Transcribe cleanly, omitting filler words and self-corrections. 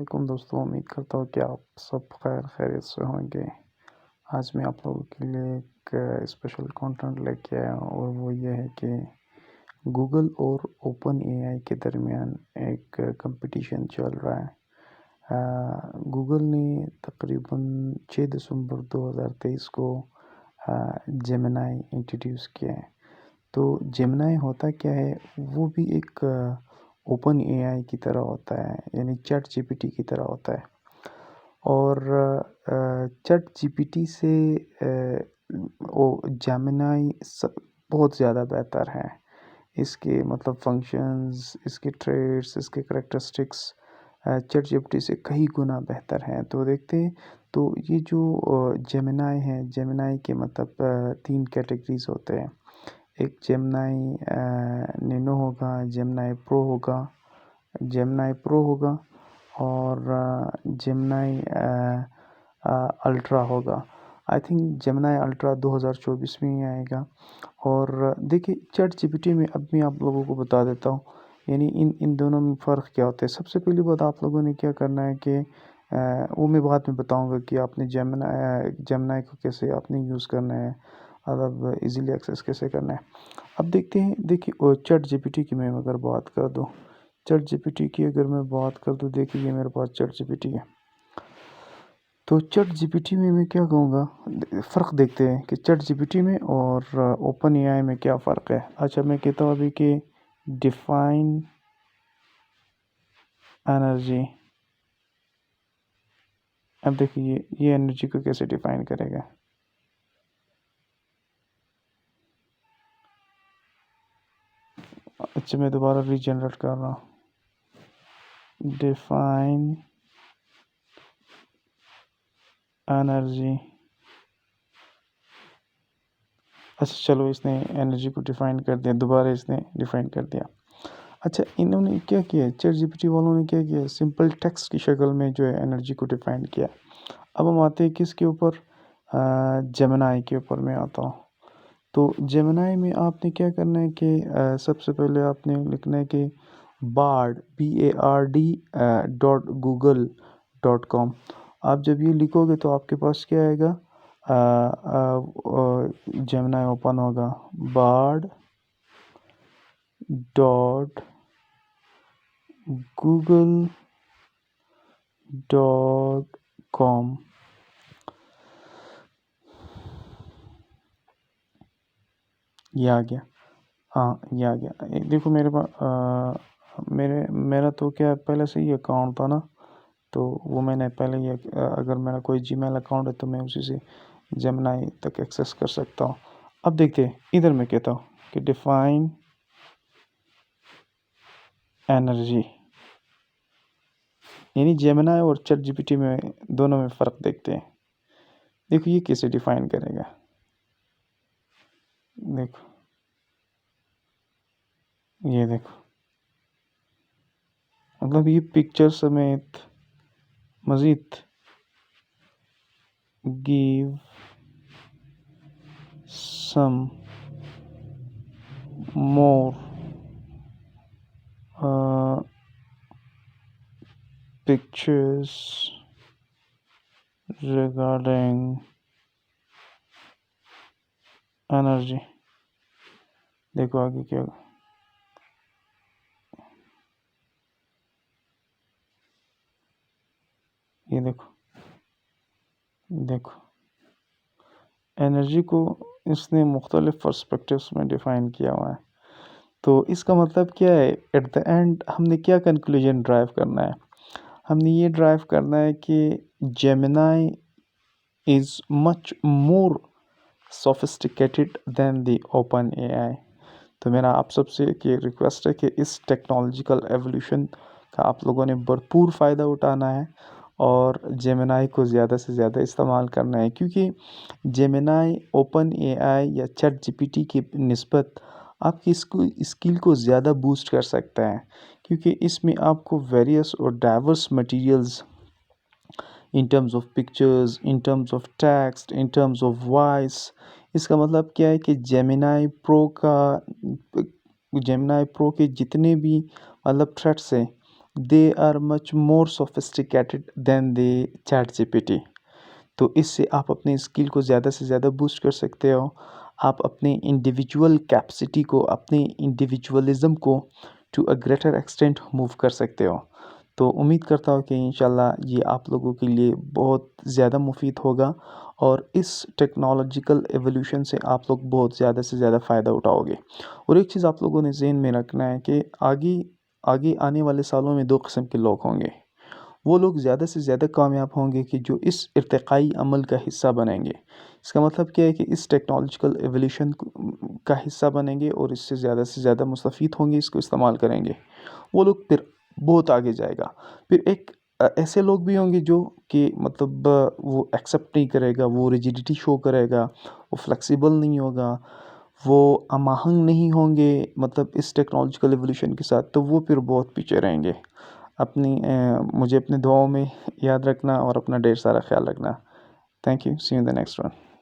वालेकुम दोस्तों, उम्मीद करता हूँ कि आप सब खैरियत से होंगे। आज मैं आप लोगों के लिए एक स्पेशल कंटेंट लेके आया हूँ और वो ये है कि गूगल और ओपन एआई के दरमियान एक कंपटीशन चल रहा है। गूगल ने तकरीबन 6 दिसंबर 2023 को जेमिनाई इंट्रोड्यूस किया है। तो जेमिनाई होता क्या है, वो भी एक ओपन एआई की तरह होता है, यानी चैट जीपीटी की तरह होता है। और चैट जीपीटी से वो जेमिनाई बहुत ज़्यादा बेहतर है। इसके मतलब फंक्शंस, इसके ट्रेड्स, इसके करेक्टरिस्टिक्स चैट जीपीटी से कई गुना बेहतर हैं। तो देखते हैं, तो ये जो जेमिनाई है, जेमिनाई के मतलब 3 कैटेगरीज होते हैं। एक जेमिनाई नैनो होगा, जेमिनाई प्रो होगा और जेमिनाई अल्ट्रा होगा। आई थिंक जेमिनाई अल्ट्रा 2024 में ही आएगा। और देखिए, चैट जीपीटी में अब मैं आप लोगों को बता देता हूँ, यानी इन दोनों में फ़र्क क्या होता है। सबसे पहली बात आप लोगों ने क्या करना है कि वो मैं बाद में बताऊंगा कि आपने जेमिनाई को कैसे आपने यूज़ करना है, मतलब इजीली एक्सेस कैसे करना है। अब देखते हैं, देखिए चैट जीपीटी की मैं अगर बात कर दूँ, चैट जीपीटी की अगर मैं बात कर दूँ, देखिए ये मेरे पास चैट जीपीटी है। तो चैट जीपीटी में मैं क्या कहूँगा, फ़र्क देखते हैं कि चैट जीपीटी में और ओपन एआई में क्या फ़र्क है। अच्छा, मैं कहता हूँ अभी कि डिफाइन एनर्जी। अब देखिए ये एनर्जी को कैसे डिफाइन करेगा। अच्छा, मैं दोबारा रीजनरेट कर रहा हूँ। Define energy. अच्छा चलो, इसने एनर्जी को डिफाइन कर दिया, दोबारा इसने डिफाइन कर दिया। अच्छा, इन्होंने क्या किया, चैट जीपीटी वालों ने क्या किया, सिंपल टेक्स्ट की शक्ल में जो है एनर्जी को डिफाइन किया। अब हम आते हैं किसके ऊपर, जेमिनाई के ऊपर मैं आता हूँ। तो जेमिनाई में आपने क्या करना है कि सबसे पहले आपने लिखना है कि bard.google.com। आप जब ये लिखोगे तो आपके पास क्या आएगा, जेमिनाई ओपन होगा, bard.google.com। ये आ गया। हाँ, ये आ गया। देखो मेरे पास मेरा तो क्या पहले से ही अकाउंट था ना, तो वो मैंने पहले ही अगर मेरा कोई जीमेल अकाउंट है तो मैं उसी से जेमिनाई तक एक्सेस कर सकता हूँ। अब देखते हैं, इधर मैं कहता हूँ कि डिफाइन एनर्जी, यानी जेमिनाई और चैट जीपीटी में दोनों में फ़र्क देखते हैं। देखो ये कैसे डिफाइन करेगा। देखो, ये देखो, मतलब ये पिक्चर समेत मज़ीद गिव सम मोर pictures regarding energy। देखो आगे क्या होगा। ये देखो, देखो एनर्जी को इसने मुख्तलिफ पर्सपेक्टिव्स में डिफ़ाइन किया हुआ है। तो इसका मतलब क्या है, एट द एंड हमने क्या कंक्लूजन ड्राइव करना है, हमने ये ड्राइव करना है कि Gemini is much more sophisticated than the OpenAI. तो मेरा आप सबसे एक रिक्वेस्ट है कि इस टेक्नोलॉजिकल एवोल्यूशन का आप लोगों ने भरपूर फ़ायदा उठाना है और जेमिनाई को ज़्यादा से ज़्यादा इस्तेमाल करना है, क्योंकि जेमिनाई ओपन एआई या चैट जीपीटी की निस्बत आपकी स्किल को ज़्यादा बूस्ट कर सकता है, क्योंकि इसमें आपको वेरियस और diverse materials in terms of pictures, in terms of text, in terms of voice. इसका मतलब क्या है कि जेमिनाई प्रो के जितने भी मतलब थ्रेड्स हैं, they are much more sophisticated than the ChatGPT. तो इससे आप अपनी स्किल को ज़्यादा से ज़्यादा बूस्ट कर सकते हो। आप अपनी इंडिविजुअल कैपेसिटी को, अपनी इंडिविजुअलिज़्म को to a greater extent move कर सकते हो। तो उम्मीद करता हूँ कि इंशाल्लाह ये आप लोगों के लिए बहुत ज़्यादा मुफ़ीद होगा और इस टेक्नोलॉजिकल एवोल्यूशन से आप लोग बहुत ज़्यादा से ज़्यादा फ़ायदा उठाओगे। और एक चीज़ आप लोगों ने ज़हन में रखना है कि आगे आगे आने वाले सालों में 2 किस्म के लोग होंगे। वो लोग ज़्यादा से ज़्यादा कामयाब होंगे कि जो इस इर्तिकाई अमल का हिस्सा बनेंगे। इसका मतलब क्या है कि इस टेक्नोलॉजिकल एवोल्यूशन का हिस्सा बनेंगे और इससे से ज़्यादा मुस्तफ़ीद होंगे, इसको इस्तेमाल करेंगे। वो लोग फिर बहुत आगे जाएगा। फिर एक ऐसे लोग भी होंगे जो कि मतलब वो एक्सेप्ट नहीं करेगा, वो रिजिडिटी शो करेगा, वो फ्लेक्सिबल नहीं होगा, वो हम-आहंग नहीं होंगे मतलब इस टेक्नोलॉजिकल एवोल्यूशन के साथ, तो वो फिर बहुत पीछे रहेंगे। मुझे अपनी दुआओं में याद रखना और अपना ढेर सारा ख्याल रखना। Thank you, see you in the next one.